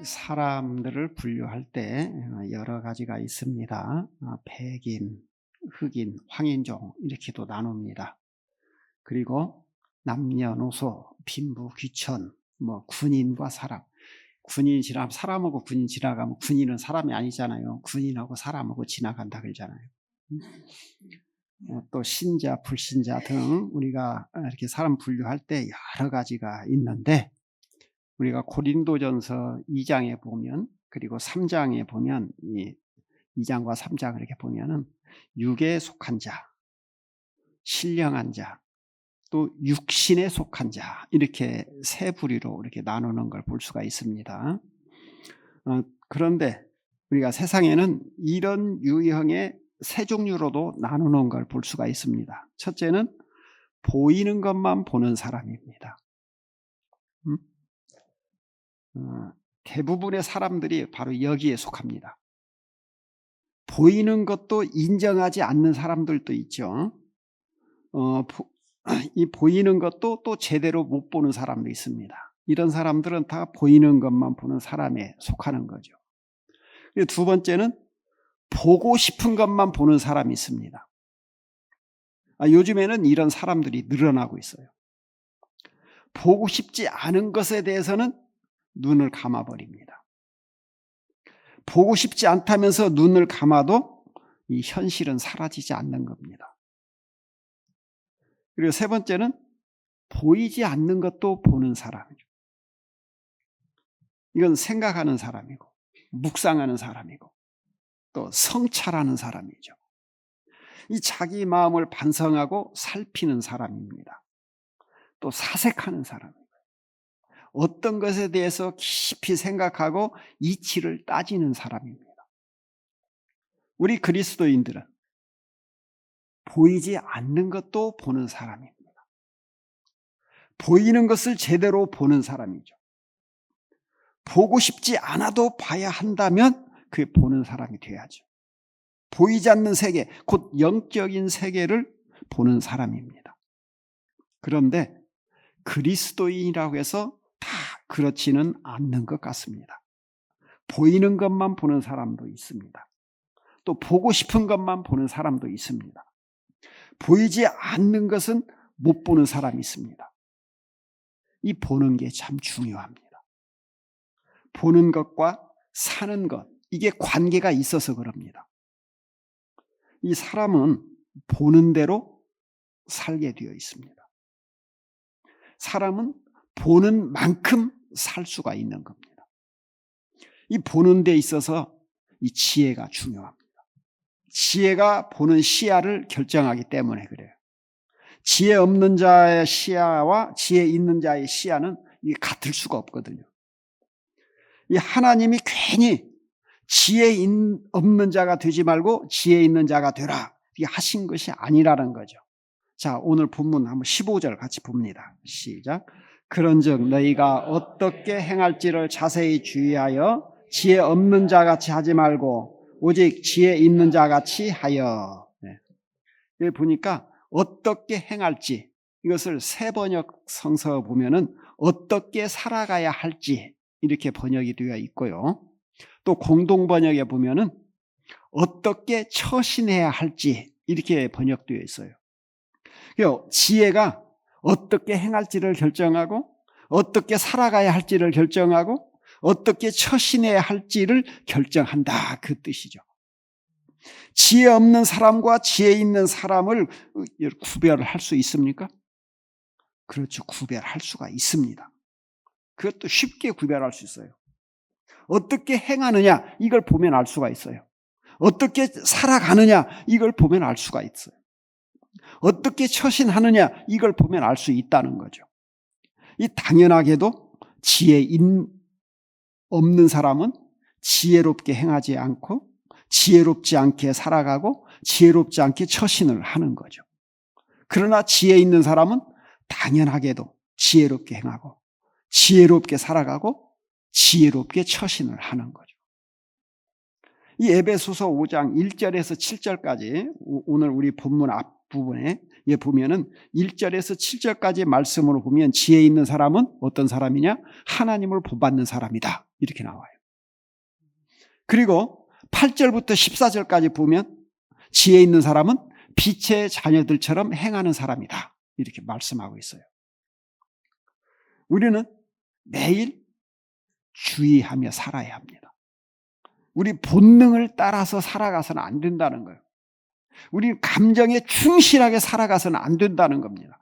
사람들을 분류할 때 여러 가지가 있습니다. 백인, 흑인, 황인종 이렇게도 나눕니다. 그리고 남녀노소, 빈부, 귀천, 군인과 사람. 군인 지나면 사람하고 군인 지나가면 군인은 사람이 아니잖아요. 군인하고 사람하고 지나간다 그러잖아요. 또 신자, 불신자 등 우리가 이렇게 사람 분류할 때 여러 가지가 있는데, 우리가 고린도전서 2장에 보면, 그리고 3장에 보면, 이 2장과 3장을 이렇게 보면은 육에 속한 자, 신령한 자, 또 육신에 속한 자, 이렇게 세 부류로 이렇게 나누는 걸 볼 수가 있습니다. 그런데 우리가 세상에는 이런 유형의 세 종류로도 나누는 걸 볼 수가 있습니다. 첫째는 보이는 것만 보는 사람입니다. 대부분의 사람들이 바로 여기에 속합니다. 보이는 것도 인정하지 않는 사람들도 있죠. 이 보이는 것도 또 제대로 못 보는 사람도 있습니다. 이런 사람들은 다 보이는 것만 보는 사람에 속하는 거죠. 그리고 두 번째는 보고 싶은 것만 보는 사람이 있습니다. 요즘에는 이런 사람들이 늘어나고 있어요. 보고 싶지 않은 것에 대해서는 눈을 감아버립니다. 보고 싶지 않다면서 눈을 감아도 이 현실은 사라지지 않는 겁니다. 그리고 세 번째는 보이지 않는 것도 보는 사람이죠. 이건 생각하는 사람이고, 묵상하는 사람이고, 또 성찰하는 사람이죠. 이 자기 마음을 반성하고 살피는 사람입니다. 또 사색하는 사람이고, 어떤 것에 대해서 깊이 생각하고 이치를 따지는 사람입니다. 우리 그리스도인들은 보이지 않는 것도 보는 사람입니다. 보이는 것을 제대로 보는 사람이죠. 보고 싶지 않아도 봐야 한다면 그게 보는 사람이 돼야죠. 보이지 않는 세계, 곧 영적인 세계를 보는 사람입니다. 그런데 그리스도인이라고 해서 다 그렇지는 않는 것 같습니다. 보이는 것만 보는 사람도 있습니다. 또 보고 싶은 것만 보는 사람도 있습니다. 보이지 않는 것은 못 보는 사람이 있습니다. 이 보는 게 참 중요합니다. 보는 것과 사는 것, 이게 관계가 있어서 그럽니다. 이 사람은 보는 대로 살게 되어 있습니다. 사람은 보는 만큼 살 수가 있는 겁니다. 이 보는 데 있어서 이 지혜가 중요합니다. 지혜가 보는 시야를 결정하기 때문에 그래요. 지혜 없는 자의 시야와 지혜 있는 자의 시야는 이게 같을 수가 없거든요. 이 하나님이 괜히 지혜 없는 자가 되지 말고 지혜 있는 자가 되라, 이게 하신 것이 아니라는 거죠. 자, 오늘 본문 한번 15절 같이 봅니다. 시작. 그런즉 너희가 어떻게 행할지를 자세히 주의하여 지혜 없는 자같이 하지 말고 오직 지혜 있는 자같이 하여. 여기 보니까 어떻게 행할지, 이것을 새번역 성서 보면은 어떻게 살아가야 할지 이렇게 번역이 되어 있고요. 또 공동번역에 보면은 어떻게 처신해야 할지 이렇게 번역되어 있어요. 지혜가 어떻게 행할지를 결정하고, 어떻게 살아가야 할지를 결정하고, 어떻게 처신해야 할지를 결정한다, 그 뜻이죠. 지혜 없는 사람과 지혜 있는 사람을 구별을 할 수 있습니까? 그렇죠. 구별할 수가 있습니다. 그것도 쉽게 구별할 수 있어요. 어떻게 행하느냐, 이걸 보면 알 수가 있어요. 어떻게 살아가느냐, 이걸 보면 알 수가 있어요. 어떻게 처신하느냐, 이걸 보면 알 수 있다는 거죠. 이 당연하게도 지혜 없는 사람은 지혜롭게 행하지 않고 지혜롭지 않게 살아가고 지혜롭지 않게 처신을 하는 거죠. 그러나 지혜 있는 사람은 당연하게도 지혜롭게 행하고 지혜롭게 살아가고 지혜롭게 처신을 하는 거죠. 이 에베소서 5장 1절에서 7절까지 오늘 우리 본문 앞부분에 보면은 1절에서 7절까지 말씀으로 보면 지혜 있는 사람은 어떤 사람이냐? 하나님을 본받는 사람이다, 이렇게 나와요. 그리고 8절부터 14절까지 보면 지혜 있는 사람은 빛의 자녀들처럼 행하는 사람이다. 이렇게 말씀하고 있어요. 우리는 매일 주의하며 살아야 합니다. 우리 본능을 따라서 살아가서는 안 된다는 거예요. 우리 감정에 충실하게 살아가서는 안 된다는 겁니다.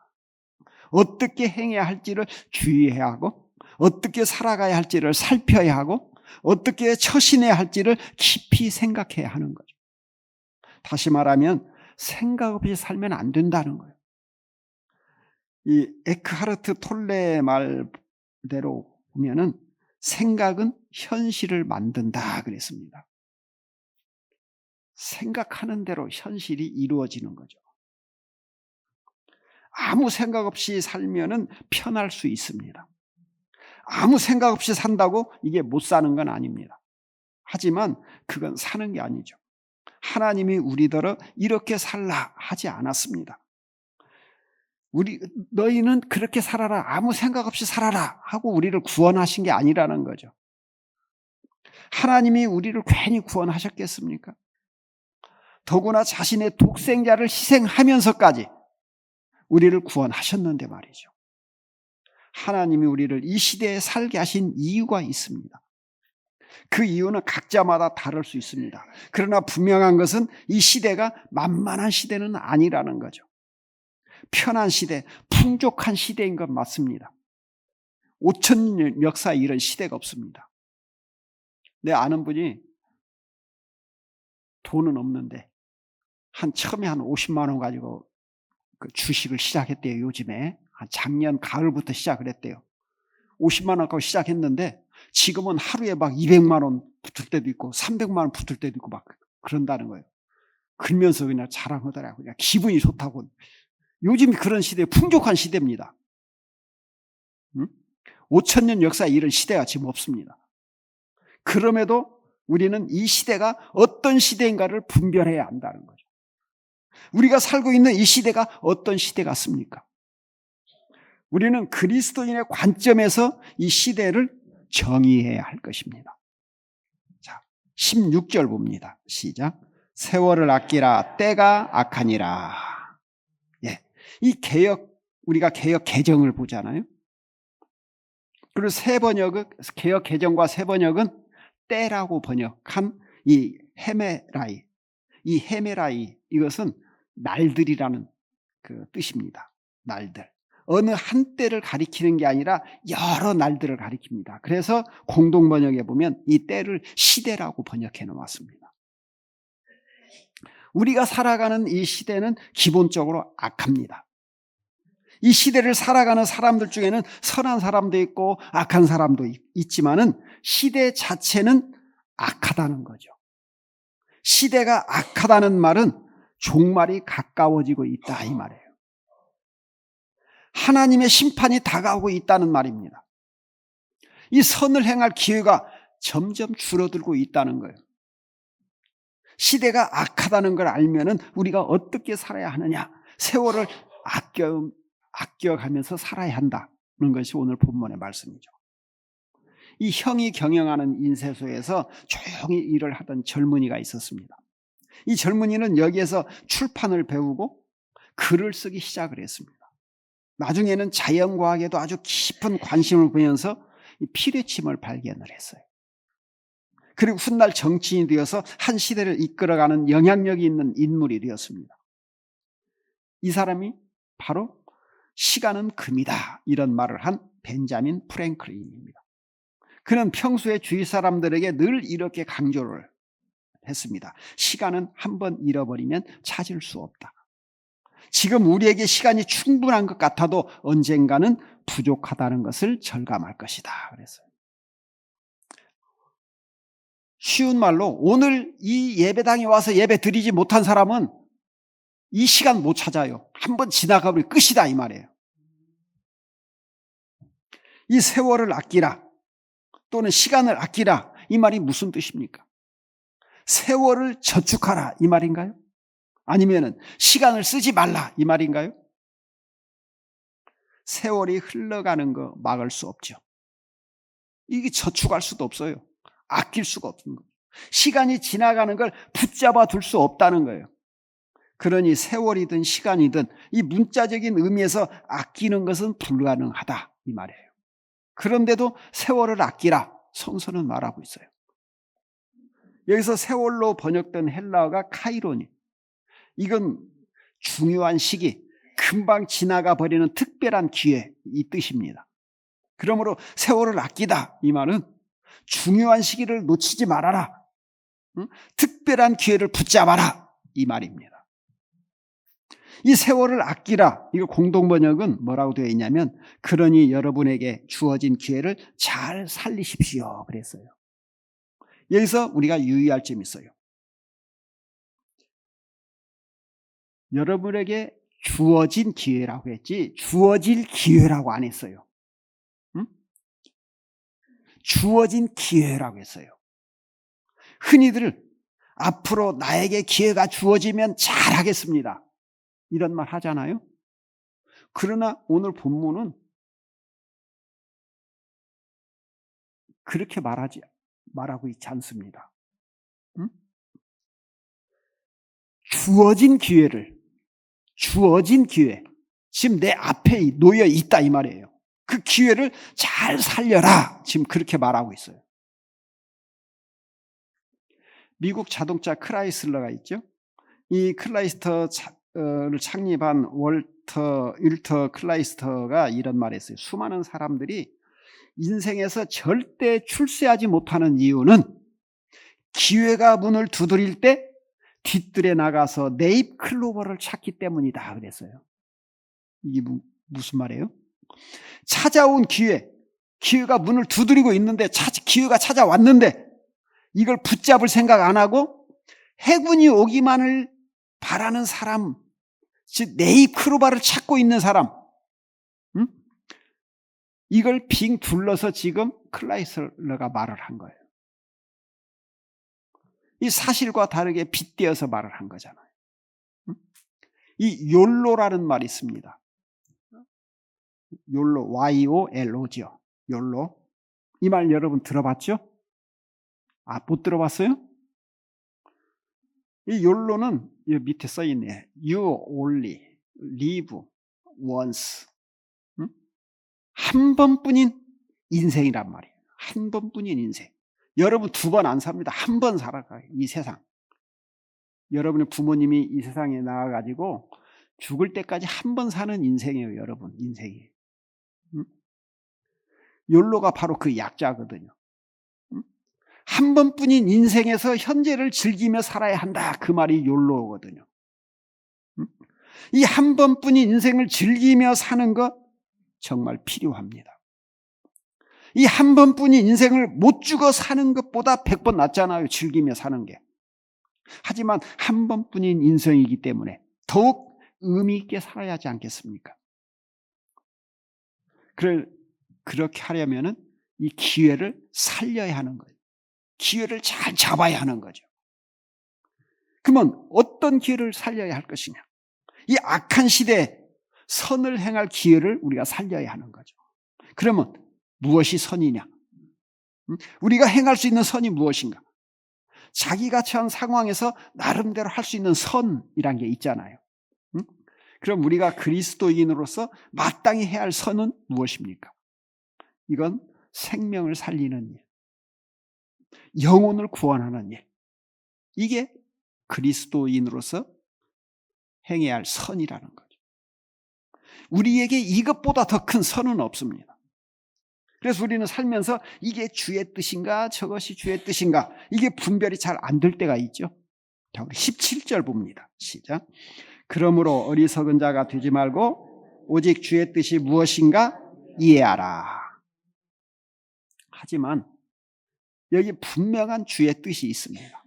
어떻게 행해야 할지를 주의해야 하고, 어떻게 살아가야 할지를 살펴야 하고, 어떻게 처신해야 할지를 깊이 생각해야 하는 거죠. 다시 말하면 생각 없이 살면 안 된다는 거예요. 이 에크하르트 톨레의 말대로 보면은 생각은 현실을 만든다 그랬습니다. 생각하는 대로 현실이 이루어지는 거죠. 아무 생각 없이 살면은 편할 수 있습니다. 아무 생각 없이 산다고 이게 못 사는 건 아닙니다. 하지만 그건 사는 게 아니죠. 하나님이 우리더러 이렇게 살라 하지 않았습니다. 너희는 그렇게 살아라, 아무 생각 없이 살아라 하고 우리를 구원하신 게 아니라는 거죠. 하나님이 우리를 괜히 구원하셨겠습니까? 더구나 자신의 독생자를 희생하면서까지 우리를 구원하셨는데 말이죠. 하나님이 우리를 이 시대에 살게 하신 이유가 있습니다. 그 이유는 각자마다 다를 수 있습니다. 그러나 분명한 것은 이 시대가 만만한 시대는 아니라는 거죠. 편한 시대, 풍족한 시대인 건 맞습니다. 5,000년 역사에 이런 시대가 없습니다. 내 아는 분이 돈은 없는데 처음에 한 50만 원 가지고 그 주식을 시작했대요. 요즘에 한 작년 가을부터 시작을 했대요. 50만 원 갖고 시작했는데 지금은 하루에 막 200만 원 붙을 때도 있고 300만 원 붙을 때도 있고 막 그런다는 거예요. 그러면서 그냥 자랑하더라고요. 그냥 기분이 좋다고. 요즘 그런 시대, 풍족한 시대입니다. 5,000년 역사에 이런 시대가 지금 없습니다. 그럼에도 우리는 이 시대가 어떤 시대인가를 분별해야 한다는 거죠. 우리가 살고 있는 이 시대가 어떤 시대 같습니까? 우리는 그리스도인의 관점에서 이 시대를 정의해야 할 것입니다. 자, 16절 봅니다. 시작. 세월을 아끼라 때가 악하니라. 예. 이 우리가 개역 개정을 보잖아요. 그리고 개역 개정과 새 번역은 때라고 번역한 이 헤메라이. 이 헤메라이, 이것은 날들이라는 그 뜻입니다. 날들. 어느 한 때를 가리키는 게 아니라 여러 날들을 가리킵니다. 그래서 공동 번역에 보면 이 때를 시대라고 번역해 놓았습니다. 우리가 살아가는 이 시대는 기본적으로 악합니다. 이 시대를 살아가는 사람들 중에는 선한 사람도 있고 악한 사람도 있지만은 시대 자체는 악하다는 거죠. 시대가 악하다는 말은 종말이 가까워지고 있다 이 말이에요. 하나님의 심판이 다가오고 있다는 말입니다. 이 선을 행할 기회가 점점 줄어들고 있다는 거예요. 시대가 악하다는 걸 알면은 우리가 어떻게 살아야 하느냐, 세월을 아껴가면서 살아야 한다는 것이 오늘 본문의 말씀이죠. 이 형이 경영하는 인쇄소에서 조용히 일을 하던 젊은이가 있었습니다. 이 젊은이는 여기에서 출판을 배우고 글을 쓰기 시작을 했습니다. 나중에는 자연과학에도 아주 깊은 관심을 보이면서 피뢰침을 발견을 했어요. 그리고 훗날 정치인이 되어서 한 시대를 이끌어가는 영향력이 있는 인물이 되었습니다. 이 사람이 바로 시간은 금이다 이런 말을 한 벤자민 프랭클린입니다. 그는 평소에 주위 사람들에게 늘 이렇게 강조를 했습니다. 시간은 한번 잃어버리면 찾을 수 없다. 지금 우리에게 시간이 충분한 것 같아도 언젠가는 부족하다는 것을 절감할 것이다 그랬어요. 쉬운 말로 오늘 이 예배당에 와서 예배 드리지 못한 사람은 이 시간 못 찾아요. 한번 지나가버리면 끝이다 이 말이에요. 이 세월을 아끼라 또는 시간을 아끼라 이 말이 무슨 뜻입니까? 세월을 저축하라 이 말인가요? 아니면은 시간을 쓰지 말라 이 말인가요? 세월이 흘러가는 거 막을 수 없죠. 이게 저축할 수도 없어요. 아낄 수가 없는 거예요. 시간이 지나가는 걸 붙잡아 둘 수 없다는 거예요. 그러니 세월이든 시간이든 이 문자적인 의미에서 아끼는 것은 불가능하다 이 말이에요. 그런데도 세월을 아끼라 성서는 말하고 있어요. 여기서 세월로 번역된 헬라어가 카이로니. 이건 중요한 시기, 금방 지나가 버리는 특별한 기회 이 뜻입니다. 그러므로 세월을 아끼다 이 말은 중요한 시기를 놓치지 말아라. 특별한 기회를 붙잡아라 이 말입니다. 이 세월을 아끼라, 이거 공동번역은 뭐라고 되어 있냐면 그러니 여러분에게 주어진 기회를 잘 살리십시오 그랬어요. 여기서 우리가 유의할 점이 있어요. 여러분에게 주어진 기회라고 했지 주어질 기회라고 안 했어요. 응? 주어진 기회라고 했어요. 흔히들 앞으로 나에게 기회가 주어지면 잘하겠습니다 이런 말 하잖아요. 그러나 오늘 본문은 그렇게 말하고 있지 않습니다. 응? 주어진 기회, 지금 내 앞에 놓여 있다 이 말이에요. 그 기회를 잘 살려라 지금 그렇게 말하고 있어요. 미국 자동차 크라이슬러가 있죠. 이 크라이스터를 창립한 윌터 클라이스터가 이런 말을 했어요. 수많은 사람들이 인생에서 절대 출세하지 못하는 이유는 기회가 문을 두드릴 때 뒤뜰에 나가서 네잎 클로버를 찾기 때문이다 그랬어요. 이게 무슨 말이에요? 찾아온 기회가 문을 두드리고 있는데 기회가 찾아왔는데 이걸 붙잡을 생각 안 하고 해군이 오기만을 바라는 사람, 즉 네잎 클로버를 찾고 있는 사람, 이걸 빙 둘러서 지금 클라이슬러가 말을 한 거예요. 이 사실과 다르게 빗대어서 말을 한 거잖아요. 이 욜로라는 말이 있습니다. 욜로, YOLO죠. 욜로. 이 말 여러분 들어봤죠? 못 들어봤어요? 이 욜로는 이 밑에 써 있네. You only live once. 한 번뿐인 인생이란 말이에요. 한 번뿐인 인생. 여러분 2번 안 삽니다. 한 번 살아가요. 이 세상. 여러분의 부모님이 이 세상에 나와가지고 죽을 때까지 한 번 사는 인생이에요. 여러분 인생이. 욜로가 바로 그 약자거든요. 한 번뿐인 인생에서 현재를 즐기며 살아야 한다. 그 말이 욜로거든요. 이 한 번뿐인 인생을 즐기며 사는 것 정말 필요합니다. 이 한 번뿐인 인생을 못 죽어 사는 것보다 100번 낫잖아요. 즐기며 사는 게. 하지만 한 번뿐인 인생이기 때문에 더욱 의미 있게 살아야 하지 않겠습니까? 그렇게 하려면 이 기회를 살려야 하는 거예요. 기회를 잘 잡아야 하는 거죠. 그러면 어떤 기회를 살려야 할 것이냐? 이 악한 시대에 선을 행할 기회를 우리가 살려야 하는 거죠. 그러면 무엇이 선이냐? 우리가 행할 수 있는 선이 무엇인가? 자기가 처한 상황에서 나름대로 할 수 있는 선이란 게 있잖아요. 그럼 우리가 그리스도인으로서 마땅히 해야 할 선은 무엇입니까? 이건 생명을 살리는 일, 영혼을 구원하는 일, 이게 그리스도인으로서 행해야 할 선이라는 거죠. 우리에게 이것보다 더 큰 선은 없습니다. 그래서 우리는 살면서 이게 주의 뜻인가 저것이 주의 뜻인가 이게 분별이 잘 안 될 때가 있죠. 자, 우리 17절 봅니다. 시작. 그러므로 어리석은 자가 되지 말고 오직 주의 뜻이 무엇인가 이해하라. 하지만 여기 분명한 주의 뜻이 있습니다.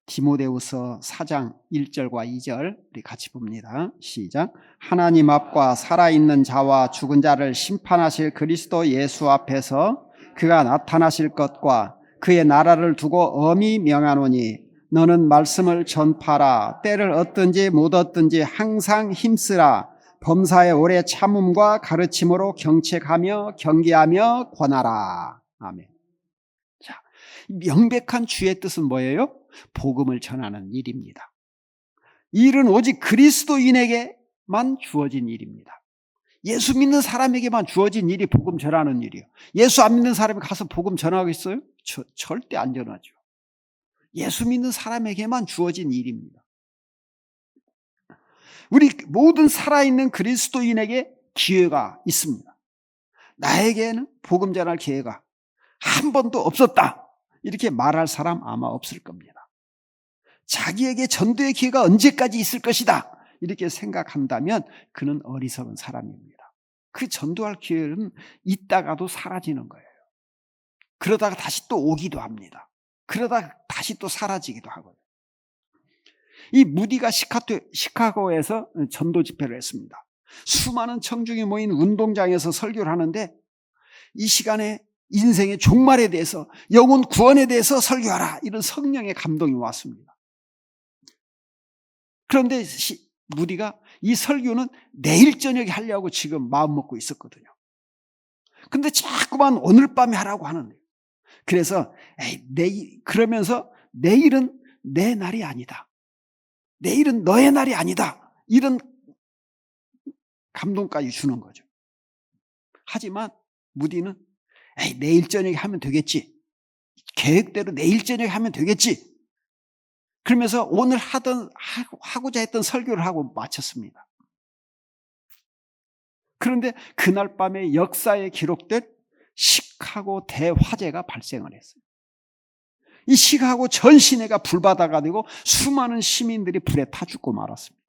디모데후서 4장 1절과 2절 우리 같이 봅니다. 시작. 하나님 앞과 살아있는 자와 죽은 자를 심판하실 그리스도 예수 앞에서 그가 나타나실 것과 그의 나라를 두고 엄히 명하노니 너는 말씀을 전파라. 때를 얻든지 못 얻든지 항상 힘쓰라. 범사의 오래 참음과 가르침으로 경책하며 경계하며 권하라. 아멘. 자, 명백한 주의 뜻은 뭐예요? 복음을 전하는 일입니다. 이 일은 오직 그리스도인에게만 주어진 일입니다. 예수 믿는 사람에게만 주어진 일이 복음 전하는 일이에요. 예수 안 믿는 사람이 가서 복음 전하겠어요? 절대 안 전하죠. 예수 믿는 사람에게만 주어진 일입니다. 우리 모든 살아있는 그리스도인에게 기회가 있습니다. 나에게는 복음 전할 기회가 한 번도 없었다, 이렇게 말할 사람 아마 없을 겁니다. 자기에게 전도의 기회가 언제까지 있을 것이다, 이렇게 생각한다면 그는 어리석은 사람입니다. 그 전도할 기회는 있다가도 사라지는 거예요. 그러다가 다시 또 오기도 합니다. 그러다가 다시 또 사라지기도 하고요. 이 무디가 시카고에서 전도 집회를 했습니다. 수많은 청중이 모인 운동장에서 설교를 하는데 이 시간에 인생의 종말에 대해서, 영혼 구원에 대해서 설교하라, 이런 성령의 감동이 왔습니다. 그런데 무디가 이 설교는 내일 저녁에 하려고 지금 마음 먹고 있었거든요. 근데 자꾸만 오늘 밤에 하라고 하는 거예요. 그래서 그러면서 내일은 내 날이 아니다, 내일은 너의 날이 아니다, 이런 감동까지 주는 거죠. 하지만 무디는 내일 저녁에 하면 되겠지, 계획대로 내일 저녁에 하면 되겠지, 그러면서 오늘 하고자 했던 설교를 하고 마쳤습니다. 그런데 그날 밤에 역사에 기록된 시카고 대화재가 발생을 했어요. 이 시카고 전 시내가 불바다가 되고 수많은 시민들이 불에 타 죽고 말았습니다.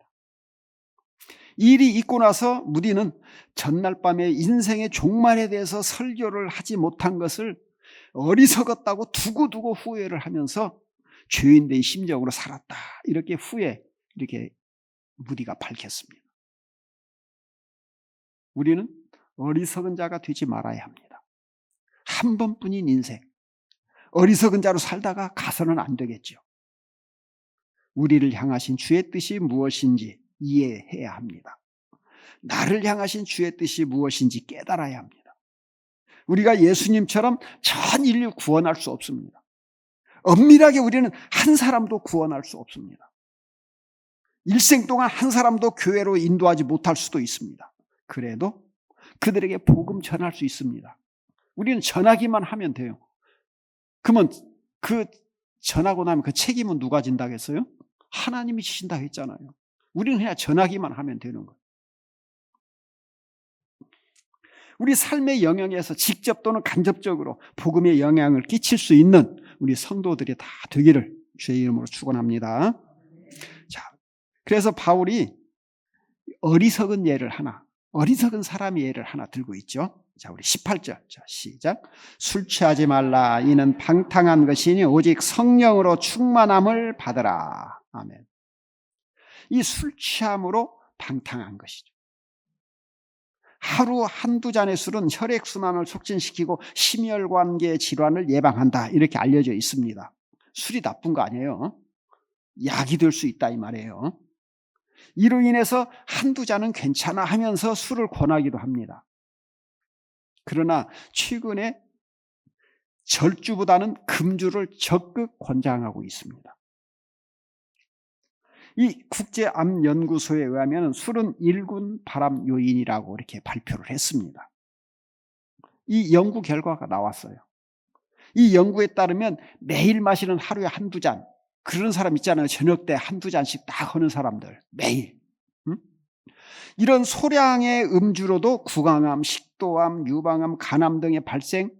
이 일이 있고 나서 무디는 전날 밤에 인생의 종말에 대해서 설교를 하지 못한 것을 어리석었다고 두고두고 후회를 하면서 죄인된 심정으로 살았다, 이렇게 이렇게 무디가 밝혔습니다. 우리는 어리석은 자가 되지 말아야 합니다. 한 번뿐인 인생, 어리석은 자로 살다가 가서는 안 되겠죠. 우리를 향하신 주의 뜻이 무엇인지 이해해야 합니다. 나를 향하신 주의 뜻이 무엇인지 깨달아야 합니다. 우리가 예수님처럼 전 인류 구원할 수 없습니다. 엄밀하게 우리는 한 사람도 구원할 수 없습니다. 일생 동안 한 사람도 교회로 인도하지 못할 수도 있습니다. 그래도 그들에게 복음 전할 수 있습니다. 우리는 전하기만 하면 돼요. 그러면 그 전하고 나면 그 책임은 누가 진다겠어요? 하나님이 지신다 했잖아요. 우리는 그냥 전하기만 하면 되는 거예요. 우리 삶의 영역에서 직접 또는 간접적으로 복음의 영향을 끼칠 수 있는 우리 성도들이 다 되기를 주의 이름으로 축원합니다. 자, 그래서 바울이 어리석은 예를 하나, 어리석은 사람의 예를 하나 들고 있죠. 자, 우리 18절. 자, 시작. 술 취하지 말라. 이는 방탕한 것이니 오직 성령으로 충만함을 받으라. 아멘. 이 술 취함으로 방탕한 것이죠. 하루 한두 잔의 술은 혈액순환을 촉진시키고 심혈관계 질환을 예방한다, 이렇게 알려져 있습니다. 술이 나쁜 거 아니에요. 약이 될 수 있다, 이 말이에요. 이로 인해서 한두 잔은 괜찮아 하면서 술을 권하기도 합니다. 그러나 최근에 절주보다는 금주를 적극 권장하고 있습니다. 이 국제암연구소에 의하면 술은 1군 발암 요인이라고 이렇게 발표를 했습니다. 이 연구 결과가 나왔어요. 이 연구에 따르면 매일 마시는 하루에 한두 잔, 그런 사람 있잖아요. 저녁 때 한두 잔씩 딱 하는 사람들, 매일. 이런 소량의 음주로도 구강암, 식도암, 유방암, 간암 등의 발생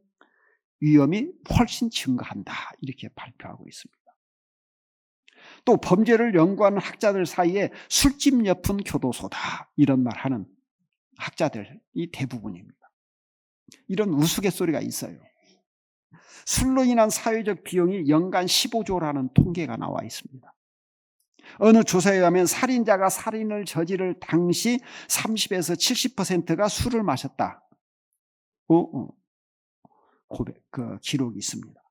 위험이 훨씬 증가한다, 이렇게 발표하고 있습니다. 또 범죄를 연구하는 학자들 사이에 술집 옆은 교도소다, 이런 말 하는 학자들이 대부분입니다. 이런 우스갯소리가 있어요. 술로 인한 사회적 비용이 연간 15조라는 통계가 나와 있습니다. 어느 조사에 의하면 살인자가 살인을 저지를 당시 30에서 70%가 술을 마셨다, 그 기록이 있습니다.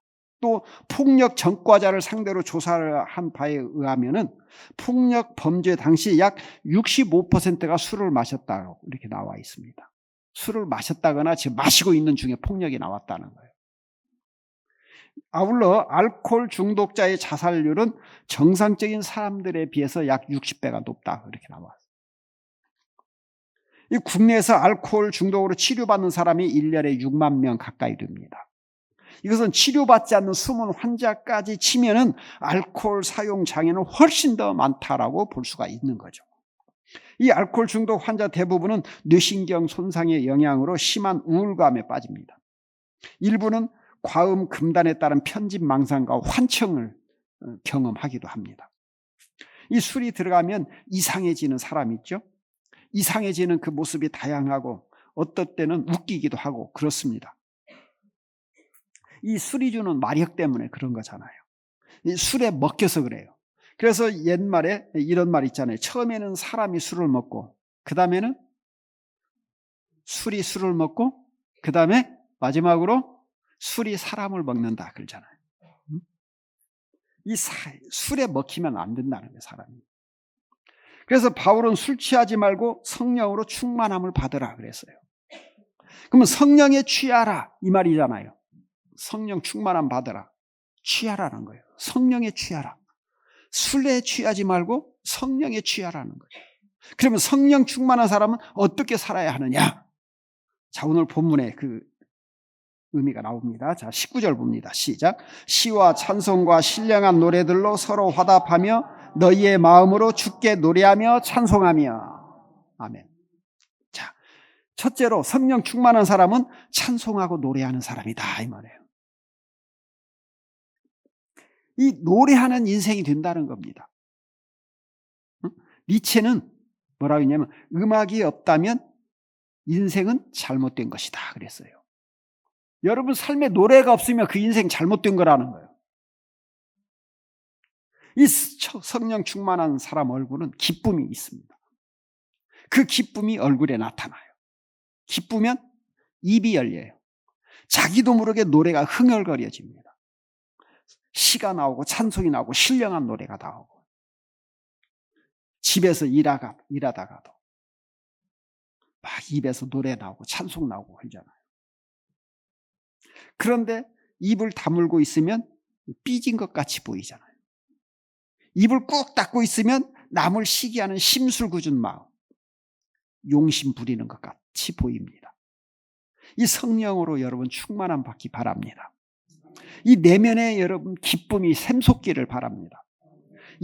또 폭력 전과자를 상대로 조사를 한 바에 의하면 폭력 범죄 당시 약 65%가 술을 마셨다고 이렇게 나와 있습니다. 술을 마셨다거나 지금 마시고 있는 중에 폭력이 나왔다는 거예요. 아울러 알코올 중독자의 자살률은 정상적인 사람들에 비해서 약 60배가 높다, 그렇게 나왔어요. 이 국내에서 알코올 중독으로 치료받는 사람이 1년에 6만 명 가까이 됩니다. 이것은 치료받지 않는 숨은 환자까지 치면은 알코올 사용 장애는 훨씬 더 많다라고 볼 수가 있는 거죠. 이 알코올 중독 환자 대부분은 뇌신경 손상의 영향으로 심한 우울감에 빠집니다. 일부는 과음 금단에 따른 편집망상과 환청을 경험하기도 합니다. 이 술이 들어가면 이상해지는 사람 있죠? 이상해지는 그 모습이 다양하고 어떨 때는 웃기기도 하고 그렇습니다. 이 술이 주는 마력 때문에 그런 거잖아요. 이 술에 먹혀서 그래요. 그래서 옛말에 이런 말 있잖아요. 처음에는 사람이 술을 먹고, 그 다음에는 술이 술을 먹고, 그 다음에 마지막으로 술이 사람을 먹는다 그러잖아요. 이 술에 먹히면 안 된다는 거예요, 사람이. 그래서 바울은 술 취하지 말고 성령으로 충만함을 받으라 그랬어요. 그러면 성령에 취하라 이 말이잖아요. 성령 충만함 받으라. 취하라는 거예요. 성령에 취하라. 술에 취하지 말고 성령에 취하라는 거예요. 그러면 성령 충만한 사람은 어떻게 살아야 하느냐? 자, 오늘 본문에 그 의미가 나옵니다. 자, 19절 봅니다. 시작. 시와 찬송과 신령한 노래들로 서로 화답하며 너희의 마음으로 주께 노래하며 찬송하며. 아멘. 자, 첫째로 성령 충만한 사람은 찬송하고 노래하는 사람이다 이 말이에요. 이 노래하는 인생이 된다는 겁니다. 니체는 뭐라고 했냐면 음악이 없다면 인생은 잘못된 것이다 그랬어요. 여러분 삶에 노래가 없으면 그 인생 잘못된 거라는 거예요. 이 성령 충만한 사람 얼굴은 기쁨이 있습니다. 그 기쁨이 얼굴에 나타나요. 기쁘면 입이 열려요. 자기도 모르게 노래가 흥얼거려집니다. 시가 나오고 찬송이 나오고 신령한 노래가 나오고 집에서 일하다가도 막 입에서 노래 나오고 찬송 나오고 그러잖아요. 그런데 입을 다물고 있으면 삐진 것 같이 보이잖아요. 입을 꾹 닫고 있으면 남을 시기하는 심술궂은 마음, 용심 부리는 것 같이 보입니다. 이 성령으로 여러분 충만함 받기 바랍니다. 이 내면에 여러분 기쁨이 샘솟기를 바랍니다.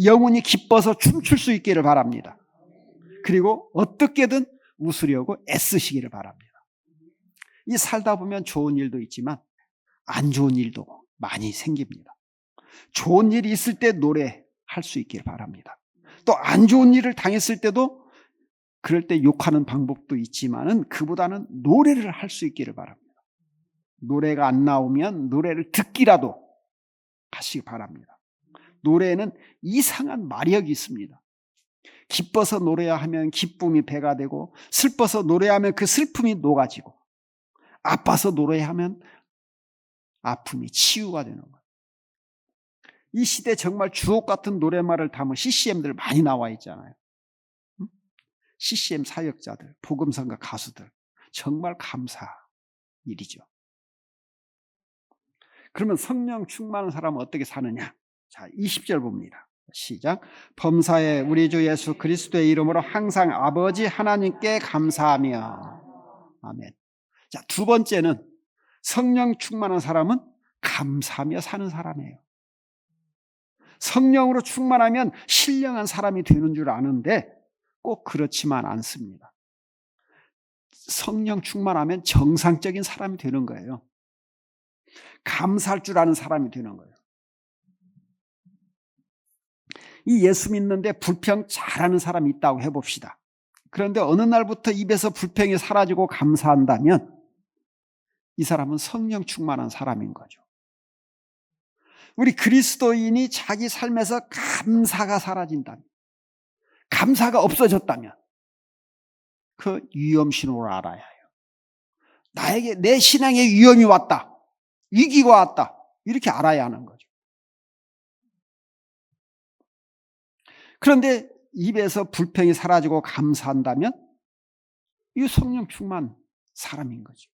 영혼이 기뻐서 춤출 수 있기를 바랍니다. 그리고 어떻게든 웃으려고 애쓰시기를 바랍니다. 이 살다 보면 좋은 일도 있지만 안 좋은 일도 많이 생깁니다. 좋은 일이 있을 때 노래할 수 있기를 바랍니다. 또 안 좋은 일을 당했을 때도 그럴 때 욕하는 방법도 있지만은 그보다는 노래를 할 수 있기를 바랍니다. 노래가 안 나오면 노래를 듣기라도 하시기 바랍니다. 노래에는 이상한 마력이 있습니다. 기뻐서 노래하면 기쁨이 배가 되고 슬퍼서 노래하면 그 슬픔이 녹아지고 아파서 노래하면 아픔이 치유가 되는 거예요. 이 시대 정말 주옥 같은 노래말을 담은 CCM들 많이 나와 있잖아요. CCM 사역자들, 복음성가 가수들 정말 감사 일이죠. 그러면 성령 충만한 사람은 어떻게 사느냐? 자, 20절 봅니다. 시작. 범사에 우리 주 예수 그리스도의 이름으로 항상 아버지 하나님께 감사하며. 아멘. 자, 두 번째는 성령 충만한 사람은 감사하며 사는 사람이에요. 성령으로 충만하면 신령한 사람이 되는 줄 아는데 꼭 그렇지만 않습니다. 성령 충만하면 정상적인 사람이 되는 거예요. 감사할 줄 아는 사람이 되는 거예요. 이 예수 믿는데 불평 잘하는 사람이 있다고 해봅시다. 그런데 어느 날부터 입에서 불평이 사라지고 감사한다면 이 사람은 성령 충만한 사람인 거죠. 우리 그리스도인이 자기 삶에서 감사가 사라진다면, 감사가 없어졌다면 그 위험신호를 알아야 해요. 나에게 내 신앙에 위험이 왔다, 위기가 왔다, 이렇게 알아야 하는 거죠. 그런데 입에서 불평이 사라지고 감사한다면 이 성령 충만 사람인 거죠.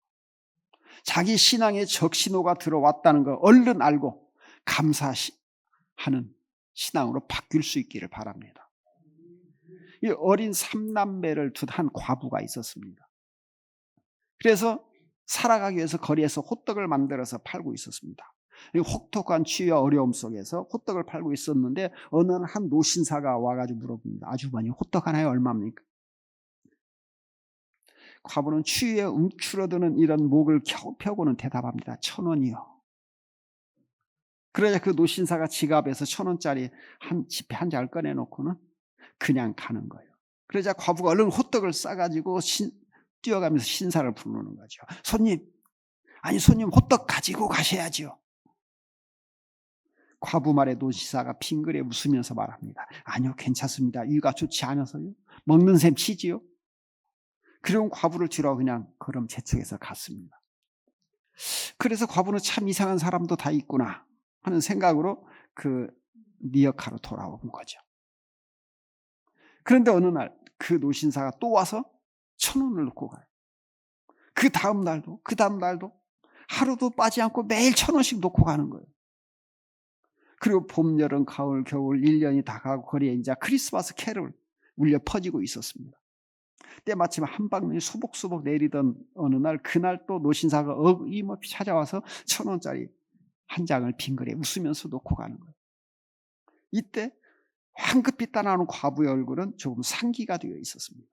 자기 신앙에 적신호가 들어왔다는 걸 얼른 알고 감사하는 신앙으로 바뀔 수 있기를 바랍니다. 이 어린 3남매를 둔 한 과부가 있었습니다. 그래서 살아가기 위해서 거리에서 호떡을 만들어서 팔고 있었습니다. 혹독한 추위와 어려움 속에서 호떡을 팔고 있었는데 어느 한 노신사가 와가지고 물어봅니다. 아주머니, 호떡 하나에 얼마입니까? 과부는 추위에 움츠러드는 이런 목을 겨우 펴고는 대답합니다. 1,000원이요. 그러자 그 노신사가 지갑에서 1,000원짜리 한 지폐 한 장을 꺼내놓고는 그냥 가는 거예요. 그러자 과부가 얼른 호떡을 싸가지고 뛰어가면서 신사를 부르는 거죠. 손님, 호떡 가지고 가셔야죠. 과부 말에 노신사가 빙그레 웃으면서 말합니다. 아니요, 괜찮습니다. 위가 좋지 않아서요. 먹는 셈 치지요. 그리고 과부를 뒤로 그냥 걸음 재촉해서 갔습니다. 그래서 과부는 참 이상한 사람도 다 있구나 하는 생각으로 그 니역하러 돌아온 거죠. 그런데 어느 날 그 노신사가 또 와서 1,000원을 놓고 가요. 그 다음 날도 하루도 빠지 않고 매일 1,000원씩 놓고 가는 거예요. 그리고 봄, 여름, 가을, 겨울 1년이 다 가고 거리에 이제 크리스마스 캐롤 울려 퍼지고 있었습니다. 때마침 한방눈이 소복소복 내리던 어느 날, 그날 또 노신사가 어김없이 찾아와서 1,000원짜리 한 장을 빙그레 웃으면서 놓고 가는 거예요. 이때 황급히 따라오는 과부의 얼굴은 조금 상기가 되어 있었습니다.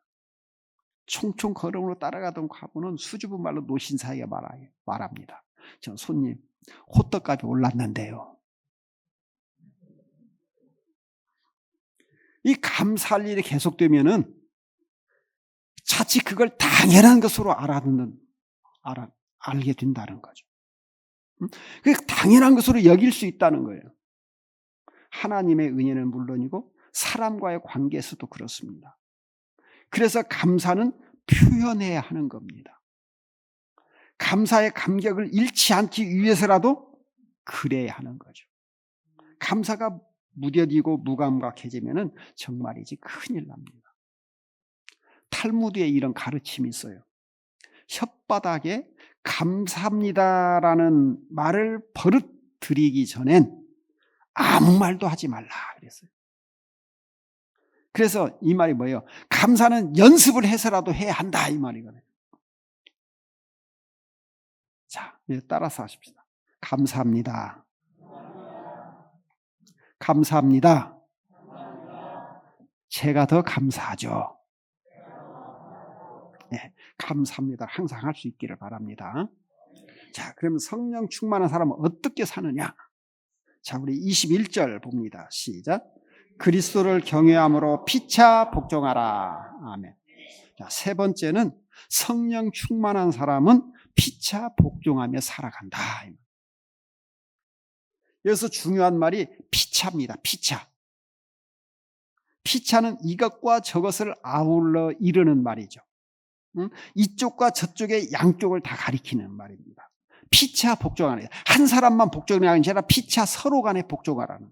총총 걸음으로 따라가던 과부는 수줍은 말로 노신사에게 말합니다. 저 손님, 호떡값이 올랐는데요. 이 감사할 일이 계속되면은 자칫 그걸 당연한 것으로 알게 된다는 거죠. 그게 당연한 것으로 여길 수 있다는 거예요. 하나님의 은혜는 물론이고 사람과의 관계에서도 그렇습니다. 그래서 감사는 표현해야 하는 겁니다. 감사의 감격을 잃지 않기 위해서라도 그래야 하는 거죠. 감사가 무뎌지고 무감각해지면 정말이지 큰일 납니다. 탈무드에 이런 가르침이 있어요. 혓바닥에 감사합니다라는 말을 버릇 들이기 전엔 아무 말도 하지 말라 그랬어요. 그래서 이 말이 뭐예요? 감사는 연습을 해서라도 해야 한다 이 말이거든요. 자, 따라서 하십시다. 감사합니다. 감사합니다. 제가 더 감사하죠. 네, 감사합니다. 항상 할 수 있기를 바랍니다. 자, 그러면 성령 충만한 사람은 어떻게 사느냐? 자, 우리 21절 봅니다. 시작. 그리스도를 경외함으로 피차 복종하라. 아멘. 자, 세 번째는 성령 충만한 사람은 피차 복종하며 살아간다. 여기서 중요한 말이 피차입니다. 피차. 피차는 이것과 저것을 아울러 이르는 말이죠. 이쪽과 저쪽의 양쪽을 다 가리키는 말입니다. 피차 복종하는, 한 사람만 복종하는 게 아니라 피차 서로 간에 복종하라는.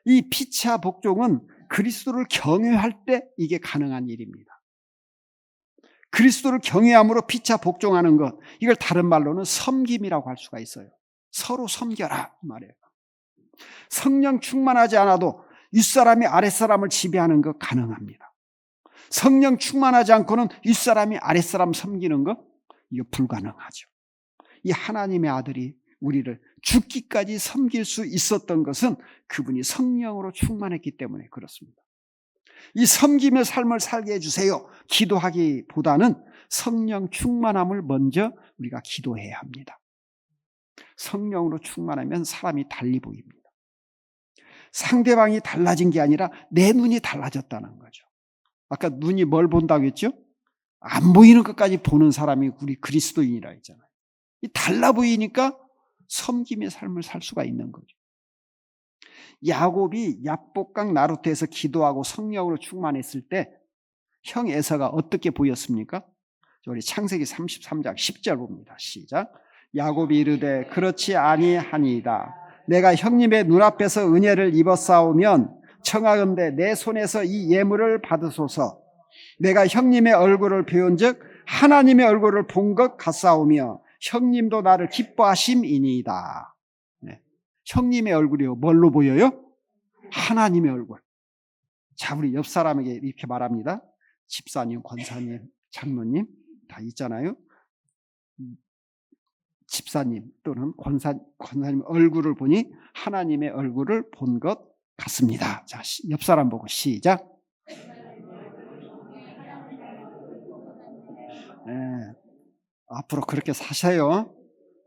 이 피차 복종은 그리스도를 경외할 때 이게 가능한 일입니다. 그리스도를 경외함으로 피차 복종하는 것, 이걸 다른 말로는 섬김이라고 할 수가 있어요. 서로 섬겨라 말이에요. 성령 충만하지 않아도 윗사람이 아랫사람을 지배하는 것 가능합니다. 성령 충만하지 않고는 윗사람이 아랫사람 섬기는 것, 이거 불가능하죠. 이 하나님의 아들이 우리를 죽기까지 섬길 수 있었던 것은 그분이 성령으로 충만했기 때문에 그렇습니다. 이 섬김의 삶을 살게 해주세요 기도하기보다는 성령 충만함을 먼저 우리가 기도해야 합니다. 성령으로 충만하면 사람이 달리 보입니다. 상대방이 달라진 게 아니라 내 눈이 달라졌다는 거죠. 아까 눈이 뭘 본다고 했죠? 안 보이는 것까지 보는 사람이 우리 그리스도인이라 했잖아요. 이 달라 보이니까 섬김의 삶을 살 수가 있는 거죠. 야곱이 야복강 나루터에서 기도하고 성령으로 충만했을 때 형 에서가 어떻게 보였습니까? 우리 창세기 33장 10절 봅니다. 시작. 야곱이 이르되 그렇지 아니하니이다. 내가 형님의 눈앞에서 은혜를 입었사오면 청하건대 내 손에서 이 예물을 받으소서. 내가 형님의 얼굴을 배운즉 하나님의 얼굴을 본 것 같사오며 형님도 나를 기뻐하심이니이다. 네. 형님의 얼굴이요. 뭘로 보여요? 하나님의 얼굴. 자, 우리 옆 사람에게 이렇게 말합니다. 집사님, 권사님, 장로님 다 있잖아요. 집사님 또는 권사님 얼굴을 보니 하나님의 얼굴을 본 것 같습니다. 자, 옆 사람 보고 시작. 네, 앞으로 그렇게 사셔요.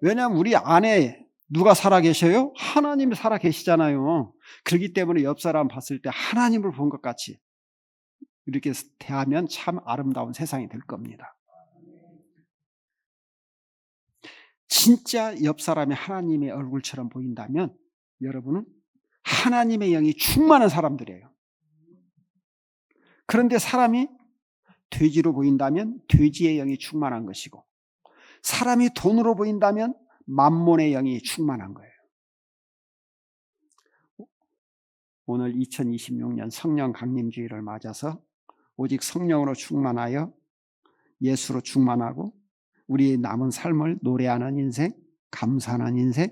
왜냐하면 우리 안에 누가 살아계셔요? 하나님이 살아계시잖아요. 그렇기 때문에 옆 사람 봤을 때 하나님을 본 것 같이 이렇게 대하면 참 아름다운 세상이 될 겁니다. 진짜 옆 사람이 하나님의 얼굴처럼 보인다면 여러분은 하나님의 영이 충만한 사람들이에요. 그런데 사람이 돼지로 보인다면 돼지의 영이 충만한 것이고, 사람이 돈으로 보인다면 만몬의 영이 충만한 거예요. 오늘 2026년 성령 강림주의를 맞아서 오직 성령으로 충만하여 예수로 충만하고 우리의 남은 삶을 노래하는 인생, 감사하는 인생,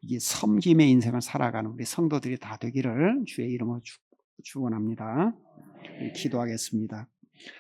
이게 섬김의 인생을 살아가는 우리 성도들이 다 되기를 주의 이름으로 축원합니다. 기도하겠습니다.